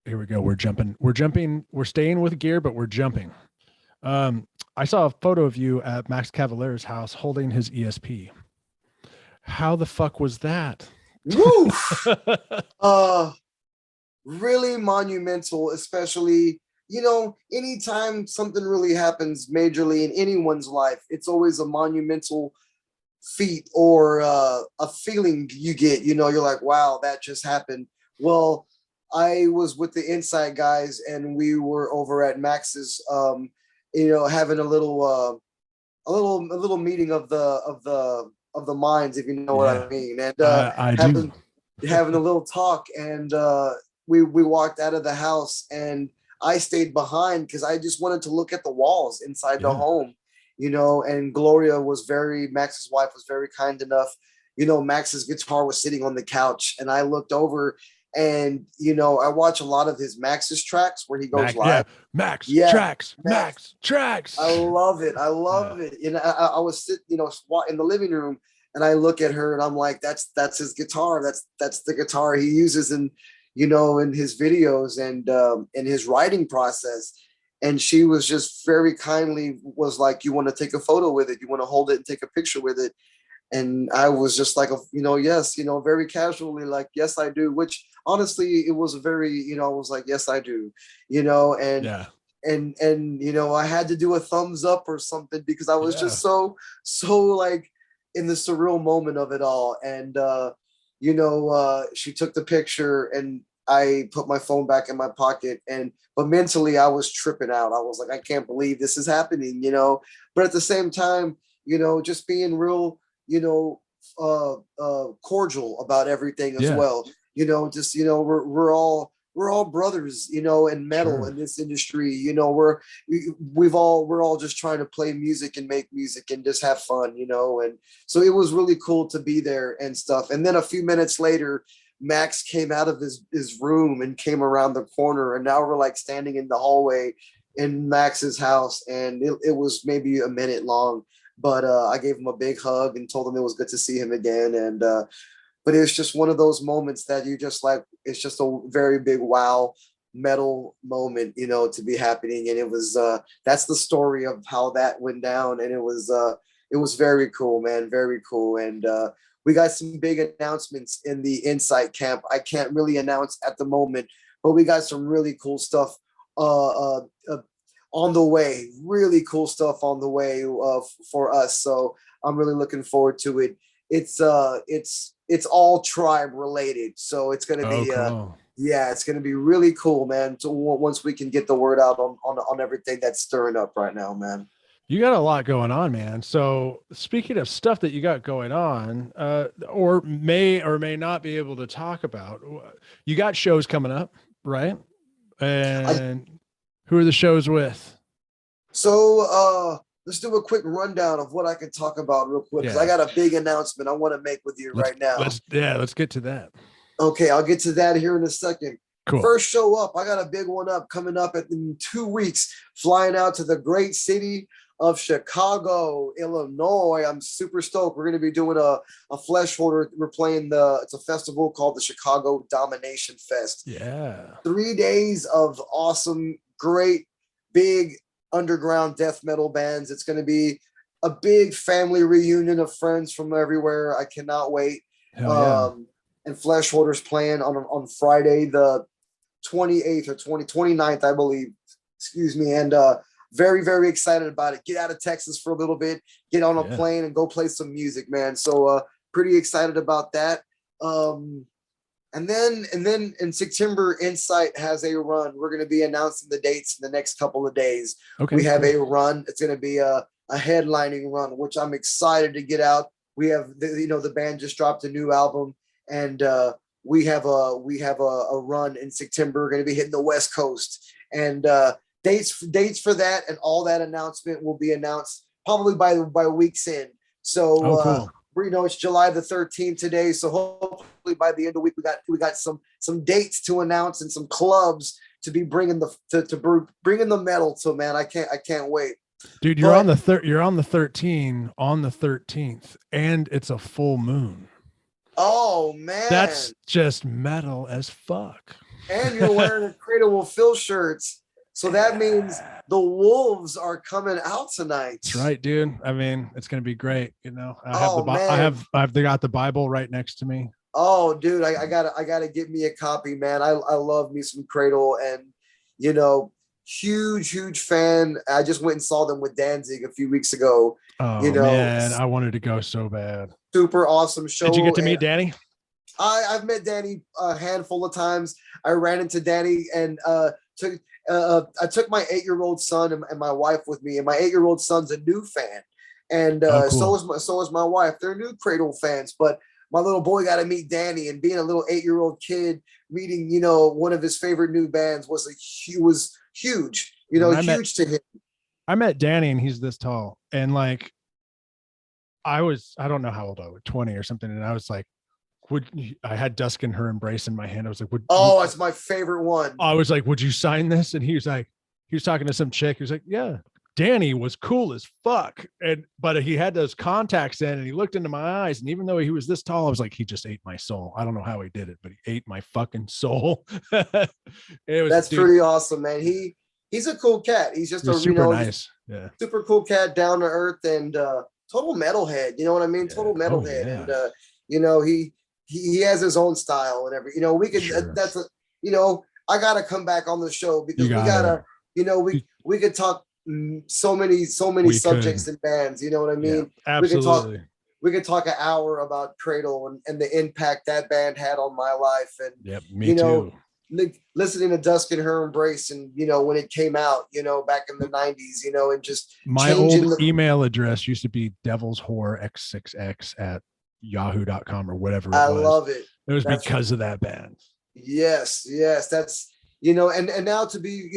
Here we go. We're jumping. We're staying with gear, but we're jumping. I saw a photo of you at Max Cavaliere's house holding his ESP. How the fuck was that? Woo! Really monumental, especially, anytime something really happens majorly in anyone's life, it's always a monumental feat or a feeling you get, you're like, wow, that just happened. Well, I was with the Incite guys, and we were over at Max's, having a little meeting of the minds, if you know what I mean, and having a little talk, and we walked out of the house, and I stayed behind because I just wanted to look at the walls inside the home, and Max's wife was very kind enough. Max's guitar was sitting on the couch, and I looked over. And, I watch a lot of Max's tracks where he goes live. Max tracks. I love it. I was sitting, in the living room, and I look at her, and I'm like, that's his guitar. That's the guitar he uses in his videos and in his writing process. And she was just very kindly was like, you want to take a photo with it? You want to hold it and take a picture with it? And I was just like, yes, very casually, like, yes, I do, which honestly, it was very, I was like, yes, I do, and I had to do a thumbs up or something because I was just so like in the surreal moment of it all. And, she took the picture, and I put my phone back in my pocket, but mentally I was tripping out. I was like, I can't believe this is happening, but at the same time, just being real, cordial about everything as well. We're all brothers, in metal in this industry. We're all just trying to play music and make music and just have fun, and so it was really cool to be there and stuff. And then a few minutes later, Max came out of his room and came around the corner, and now we're like standing in the hallway in Max's house, and it was maybe a minute long. But I gave him a big hug and told him it was good to see him again. And but it's just one of those moments that you just like, it's just a very big wow metal moment, to be happening. And it was that's the story of how that went down. And it was very cool, man, very cool. And we got some big announcements in the Incite camp. I can't really announce at the moment, but we got some really cool stuff on the way, really cool stuff on the way for us. So I'm really looking forward to it. It's all tribe related, so it's gonna be cool. yeah, it's gonna be really cool, man. So once we can get the word out on everything that's stirring up right now, man. You got a lot going on, man. So speaking of stuff that you got going on, or may not be able to talk about, you got shows coming up, right? And who are the shows with? So let's do a quick rundown of what I can talk about real quick, because I got a big announcement I want to make with you right now. Let's get to that. Okay, I'll get to that here in a second. Cool. First show up, I got a big one up coming up in 2 weeks, flying out to the great city of Chicago, Illinois. I'm super stoked. We're going to be doing a flesh holder. We're playing it's a festival called the Chicago Domination Fest. Yeah. 3 days of awesome, great, big underground death metal bands. It's going to be a big family reunion of friends from everywhere. I cannot wait. Hell yeah. And Flesh Hoarder's playing on Friday, the 28th or 29th, I believe. Excuse me. And very, very excited about it. Get out of Texas for a little bit, get on a plane and go play some music, man. So pretty excited about that. And then in September, Incite has a run. We're going to be announcing the dates in the next couple of days. Okay, we have a run. It's going to be a headlining run, which I'm excited to get out. We have the band just dropped a new album, and we have a run in September. We're going to be hitting the West Coast, and dates for that and all that announcement will be announced probably by week's end. So cool. It's July the 13th today, so hopefully by the end of the week we got some dates to announce and some clubs to be bringing bringing the metal to, man. I can't wait, dude. You're on the 13 on the 13th, and it's a full moon. Oh man, that's just metal as fuck. And you're wearing a Cradle filth shirts. So that means the Wolves are coming out tonight. That's right, dude. I mean, it's going to be great. I've got the Bible right next to me. Oh, dude, I gotta get me a copy, man. I love me some Cradle, and huge fan. I just went and saw them with Danzig a few weeks ago. Oh man, I wanted to go so bad. Super awesome show. Did you get to meet Danny? I've met Danny a handful of times. I ran into Danny and I took my 8-year-old son and my wife with me, and my 8-year-old son's a new fan, and cool. so is my wife. They're new Cradle fans, but my little boy got to meet Danny, and being a little 8-year-old kid meeting one of his favorite new bands was huge. Huge to him. I met Danny, and he's this tall, and like I don't know how old I was, 20 or something, and I was like, I had Dusk in Her Embrace in my hand. I was like, it's my favorite one. I was like, would you sign this? And he was talking to some chick. He was like, yeah, Danny was cool as fuck. But he had those contacts in, and he looked into my eyes. And even though he was this tall, I was like, he just ate my soul. I don't know how he did it, but he ate my fucking soul. That's pretty awesome, man. He's a cool cat. He's just super nice. Yeah. Super cool cat, down to earth, and total metalhead. You know what I mean? Yeah. Total metalhead. Oh, yeah. And he has his own style and we could, sure. I gotta come back on the show because we could talk so many subjects and bands, you know what I mean? Yeah, absolutely. We could talk an hour about Cradle and the impact that band had on my life. And me too. Listening to Dusk in Her Embrace, and when it came out, back in the 90s, and just my old email address used to be devilshorror6x@yahoo.com or whatever it was. I love it. It was because of that band. Yes, that's and now to be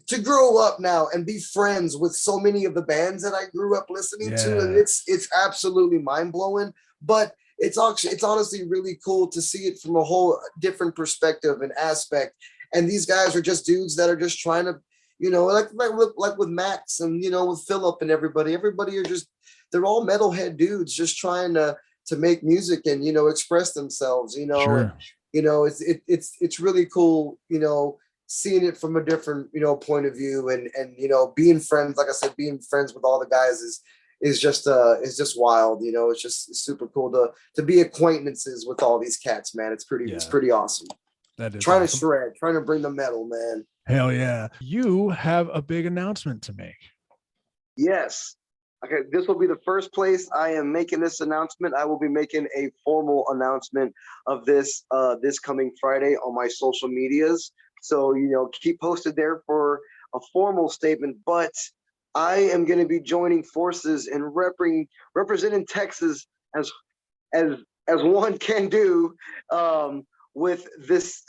to grow up now and be friends with so many of the bands that I grew up listening to, and it's absolutely mind-blowing, but it's honestly really cool to see it from a whole different perspective and aspect. And these guys are just dudes that are just trying to like with Max and with Philip and everybody are just, they're all metalhead dudes just trying to to make music and, you know, express themselves, you know. Sure. And, you know, it's really cool, you know, seeing it from a different, you know, point of view, and you know, being friends, like I said, being friends with all the guys is just wild, you know. It's just super cool to be acquaintances with all these cats, man. It's pretty awesome. That is Trying awesome. to shred, trying to bring the metal, man. Hell yeah. You have a big announcement to make. Yes. Okay, this will be the first place I am making this announcement. I will be making a formal announcement of this this coming Friday on my social medias. So, you know, keep posted there for a formal statement. But I am going to be joining forces and representing Texas as as one can do, with this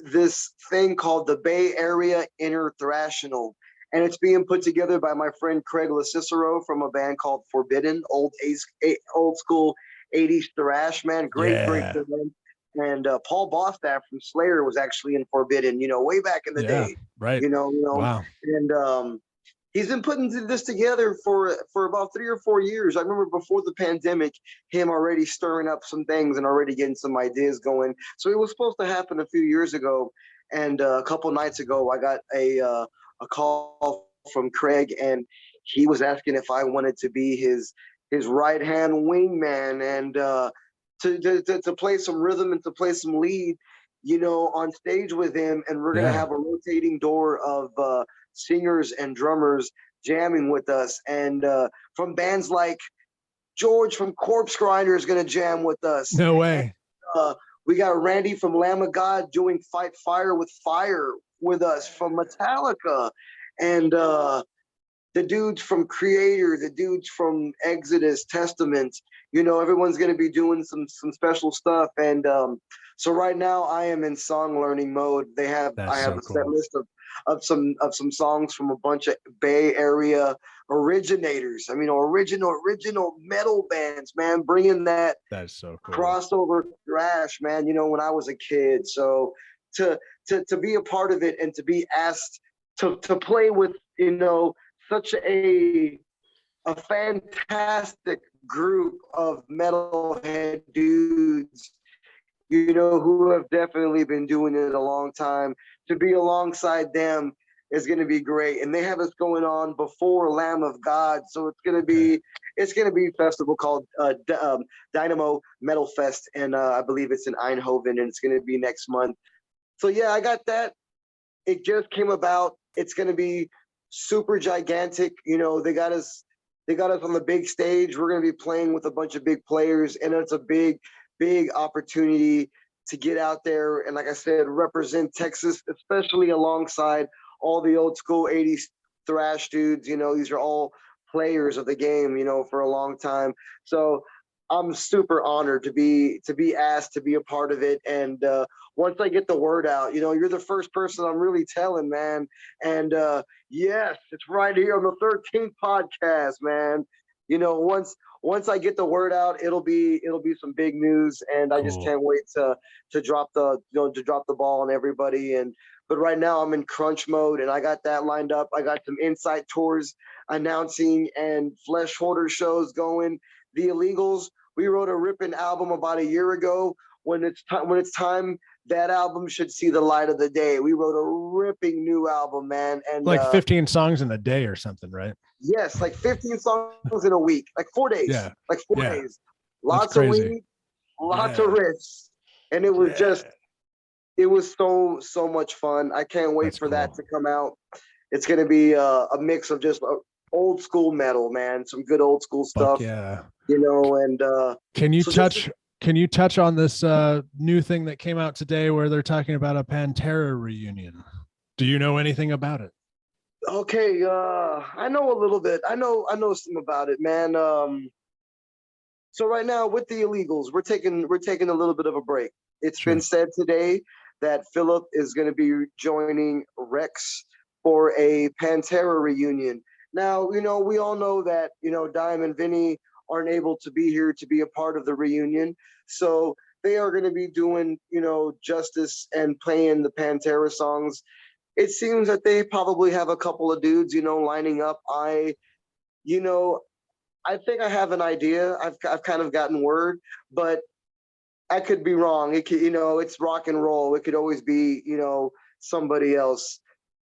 thing called the Bay Area Interthrational. And it's being put together by my friend Craig Cicero from a band called Forbidden, old school 80s thrash, man. Great band. And Paul Bostaff from Slayer was actually in Forbidden, you know, way back in the day. Right. You know. Wow. And he's been putting this together for about 3 or 4 years. I remember before the pandemic, him already stirring up some things and already getting some ideas going. So it was supposed to happen a few years ago. And a couple nights ago, I got a call from Craig, and he was asking if I wanted to be his right hand wingman, and to play some rhythm and to play some lead, you know, on stage with him. And we're gonna have a rotating door of singers and drummers jamming with us, and from bands like George from Corpse Grinder is gonna jam with us. No way. And, we got Randy from Lamb of God doing Fight Fire with Fire with us from Metallica, and the dudes from Creator, the dudes from Exodus, Testament. You know, everyone's going to be doing some special stuff. And so right now I am in song learning mode. I have a set list of some songs from a bunch of Bay Area originators. I mean, original metal bands, man, bringing that so cool crossover thrash, man. You know, when I was a kid. So to be a part of it and to be asked to play with, you know, such a fantastic group of metalhead dudes, you know, who have definitely been doing it a long time, to be alongside them is going to be great. And they have us going on before Lamb of God, so it's going to be a festival called Dynamo Metal Fest, and I believe it's in Eindhoven, and it's going to be next month. So yeah, I got that. It just came about. It's going to be super gigantic. You know, they got us on the big stage. We're going to be playing with a bunch of big players, and it's a big opportunity to get out there and, like I said, represent Texas, especially alongside all the old school 80s thrash dudes. You know, these are all players of the game, you know, for a long time. So I'm super honored to be asked to be a part of it. And once I get the word out, you know, you're the first person I'm really telling, man. And yes, it's right here on the 13th podcast, man. You know, once I get the word out, it'll be some big news, and I just can't wait to drop the ball on everybody. But right now I'm in crunch mode, and I got that lined up. I got some Incite tours announcing and Flesh Hoarder shows going. The Illegals, we wrote a ripping album about a year ago. When it's time, that album should see the light of the day. We wrote a ripping new album, man. And like 15 songs in a day or something, right? Yes, like 15 songs in a week, like 4 days. Yeah. Like 4 days. Lots of weed, lots of riffs. And it was it was so much fun. I can't wait for that to come out. It's going to be a mix of just old school metal, man. Some good old school stuff. Yeah. You know, and can you touch on this new thing that came out today where they're talking about a Pantera reunion? Do you know anything about it? Okay, I know a little bit. I know some about it, man. So right now with the Illegals, we're taking a little bit of a break. It's been said today that Philip is going to be joining Rex for a Pantera reunion. Now, you know, we all know that, you know, Dime and Vinny aren't able to be here to be a part of the reunion. So they are going to be doing, you know, justice and playing the Pantera songs. It seems that they probably have a couple of dudes, you know, lining up. I I think I have an idea. I've kind of gotten word, but I could be wrong. It could, it's rock and roll. It could always be, somebody else.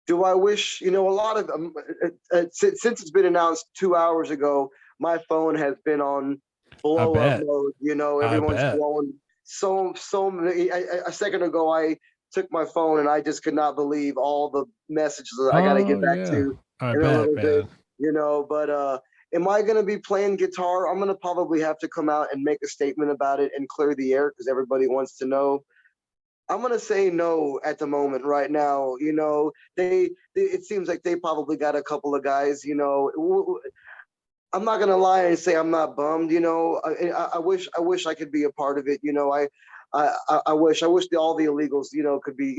Do I wish, a lot of since it's been announced 2 hours ago, my phone has been on I blow up bet. mode. I Everyone's bet. blowing so many. A second ago, I took my phone and I just could not believe all the messages that I got to Oh get back yeah. to I in a bet, little bit. man. But am I going to be playing guitar? I'm going to probably have to come out and make a statement about it and clear the air because everybody wants to know. I'm gonna say no at the moment right now. It seems like they probably got a couple of guys. I'm not gonna lie and say I'm not bummed. I wish I could be a part of it. I wish all the illegals could be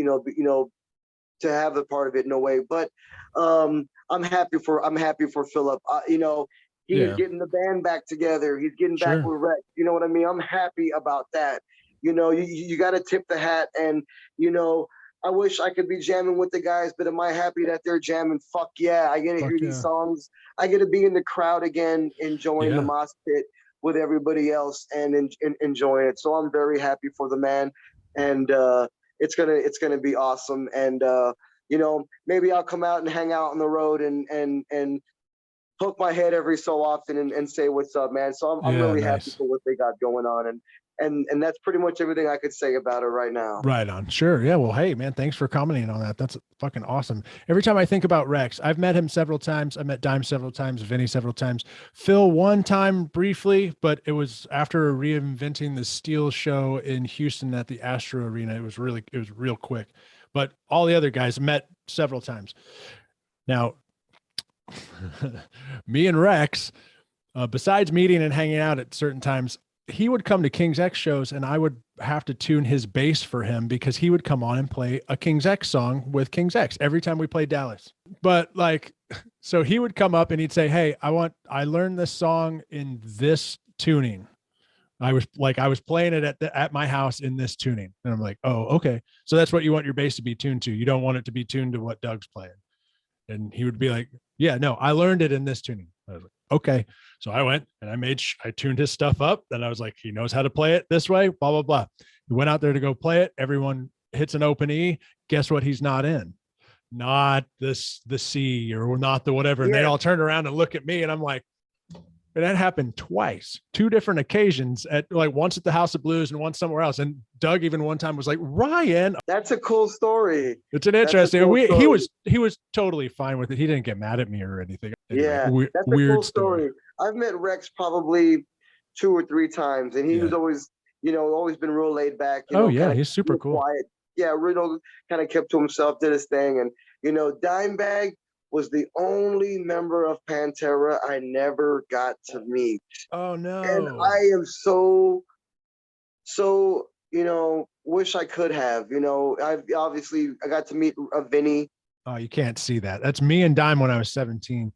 to have a part of it in a way. But I'm happy for Philip. He's Yeah. getting the band back together. He's getting back Sure. with Rex. You know what I mean? I'm happy about that. You got to tip the hat, and I wish I could be jamming with the guys, but am I happy that they're jamming? Fuck yeah! I get to hear Fuck these yeah. songs. I get to be in the crowd again, enjoying the Yeah. mosh pit with everybody else and enjoying it. So I'm very happy for the man, and it's gonna be awesome. And maybe I'll come out and hang out on the road and poke my head every so often and say what's up, man. So I'm Yeah, really happy nice. for what they got going on, and that's pretty much everything I could say about it right now. Right on. Sure. Yeah. Well, hey, man, thanks for commenting on that. That's fucking awesome. Every time I think about Rex, I've met him several times. I met Dime several times, Vinny several times, Phil one time briefly, but it was after reinventing the Steel show in Houston at the Astro Arena. It was real quick. But all the other guys met several times. Now, me and Rex, besides meeting and hanging out at certain times, he would come to King's X shows and I would have to tune his bass for him because he would come on and play a King's X song with King's X every time we played Dallas. But like, so he would come up and he'd say, "Hey, I learned this song in this tuning. I was playing it at my house in this tuning." And I'm like, "Oh, okay. So that's what you want your bass to be tuned to. You don't want it to be tuned to what Doug's playing." And he would be like, "Yeah, no, I learned it in this tuning." I was like, "Okay." So I went and I tuned his stuff up. And I was like, he knows how to play it this way, blah, blah, blah. He went out there to go play it. Everyone hits an open E. Guess what? He's not in, not the C or not the whatever. And they Yeah, all turned around and look at me. And I'm like, and that happened twice, two different occasions at like once at the House of Blues and once somewhere else. And Doug even one time was like, "Ryan, that's a cool story. it's an That's a interesting." cool story. He was totally fine with it. He didn't get mad at me or anything. Anyway, Yeah, that's a cool weird story. story. I've met Rex probably 2 or 3 times, and he was Yeah. always, always been real laid back, Oh yeah, kind of he's super cool. quiet. Yeah, real kind of kept to himself, did his thing, and Dimebag was the only member of Pantera I never got to meet, Oh and no. I am so wish I could have. I got to meet Vinny. Oh, you can't see that. That's me and Dime when I was 17.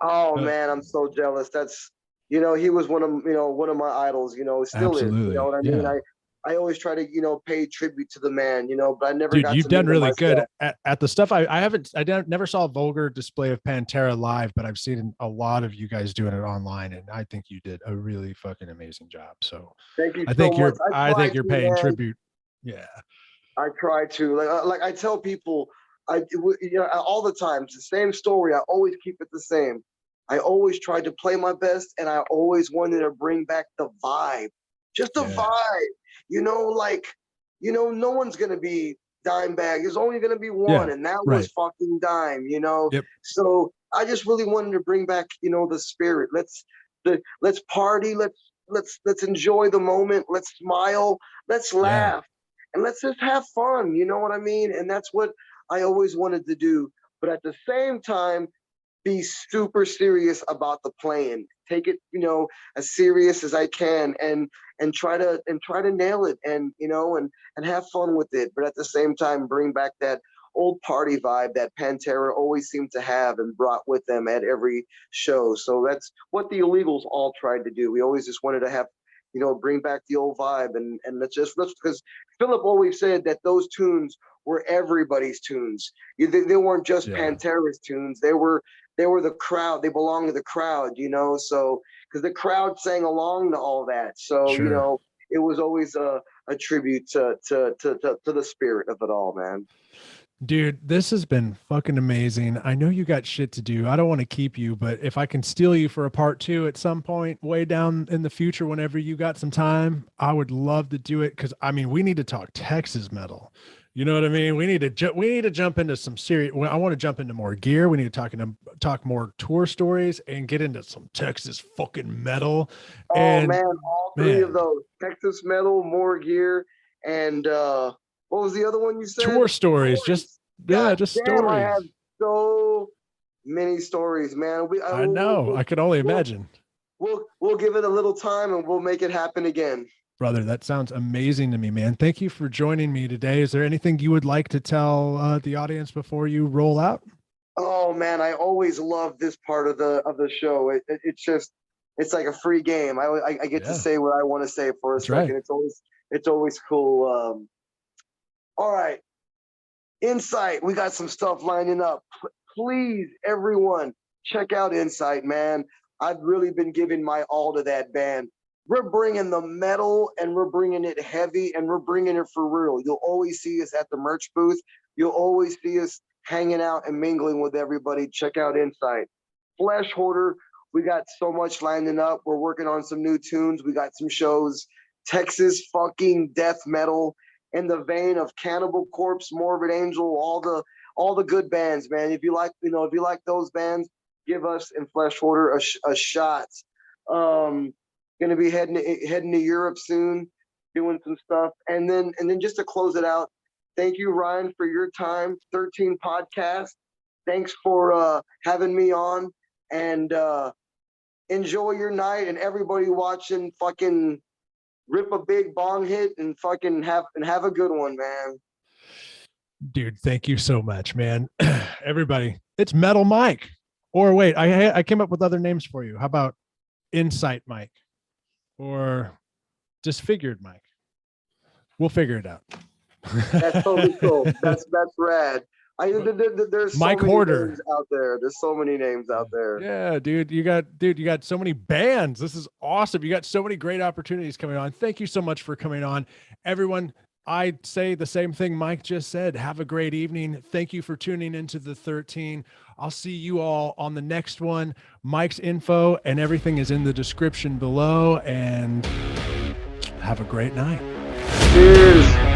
Oh Uh, man, I'm so jealous. That's he was one of my idols, still is. You know absolutely. what I mean? Yeah. I always try to, pay tribute to the man, but I never Dude, got you've to meet done him really good myself. at the stuff. Never saw a vulgar display of Pantera live, but I've seen a lot of you guys doing it online, and I think you did a really fucking amazing job. So Thank you so much. I think you're paying Man. tribute. Yeah. I try to like I tell people all the time. It's the same story. I always keep it the same. I always tried to play my best, and I always wanted to bring back the vibe, just the Yeah. vibe. No one's gonna be Dimebag. There's only gonna be one, Yeah. and that was Right. fucking Dime. Yep. So I just really wanted to bring back the spirit. Let's party. Let's enjoy the moment. Let's smile. Let's Yeah. laugh, and let's just have fun. You know what I mean? And that's what I always wanted to do. But at the same time, be super serious about the playing. Take it, as serious as I can, and try to nail it, and have fun with it. But at the same time, bring back that old party vibe that Pantera always seemed to have and brought with them at every show. So that's what the Illegals all tried to do. We always just wanted to have, bring back the old vibe, and let's because Philip always said that those tunes were everybody's tunes. They weren't just Yeah. Pantera's tunes. They were the crowd. They belonged to the crowd, So the crowd sang along to all that. So, Sure. you know, it was always a tribute to the spirit of it all, man. Dude, this has been fucking amazing. I know you got shit to do. I don't want to keep you, but if I can steal you for a part 2 at some point way down in the future, whenever you got some time, I would love to do it. Cause I mean, we need to talk Texas metal. You know what I mean? We need to jump into some serious. I want to jump into more gear. We need to talk more tour stories and get into some Texas fucking metal. Oh man, all three of those: Texas metal, more gear, and what was the other one you said? Tour stories. Just stories. I have so many stories, man. I know. I could only imagine. We'll give it a little time and we'll make it happen again. Brother, that sounds amazing to me, man. Thank you for joining me today. Is there anything you would like to tell the audience before you roll out? Oh man, I always love this part of the show. It's like a free game. I get to say what I want to say for a second. Right. It's always cool. All right, Incite. We got some stuff lining up. Please, everyone, check out Incite, man. I've really been giving my all to that band. We're bringing the metal and we're bringing it heavy and we're bringing it for real. You'll always see us at the merch booth. You'll always see us hanging out and mingling with everybody. Check out Incite. Flesh Hoarder, we got so much lining up. We're working on some new tunes. We got some shows. Texas fucking death metal in the vein of Cannibal Corpse, Morbid Angel, all the good bands, man. If you like those bands, give us and Flesh Hoarder a shot. Going to be heading to Europe soon, doing some stuff, and then just to close it out, thank you, Ryan, for your time. 13 podcast. Thanks for having me on, and enjoy your night. And everybody watching, fucking rip a big bong hit and fucking have a good one, man. Dude, thank you so much, man. Everybody, it's Metal Mike. Or wait, I came up with other names for you. How about Incite Mike? Or Disfigured Mike? We'll figure it out. That's totally cool. That's rad. There's Mike so many Hoarder names out there. There's so many names out there. Yeah, dude, you got so many bands. This is awesome. You got so many great opportunities coming on. Thank you so much for coming on, everyone. I'd say the same thing Mike just said. Have a great evening. Thank you for tuning into the 13. I'll see you all on the next one. Mike's info and everything is in the description below, and have a great night. Cheers.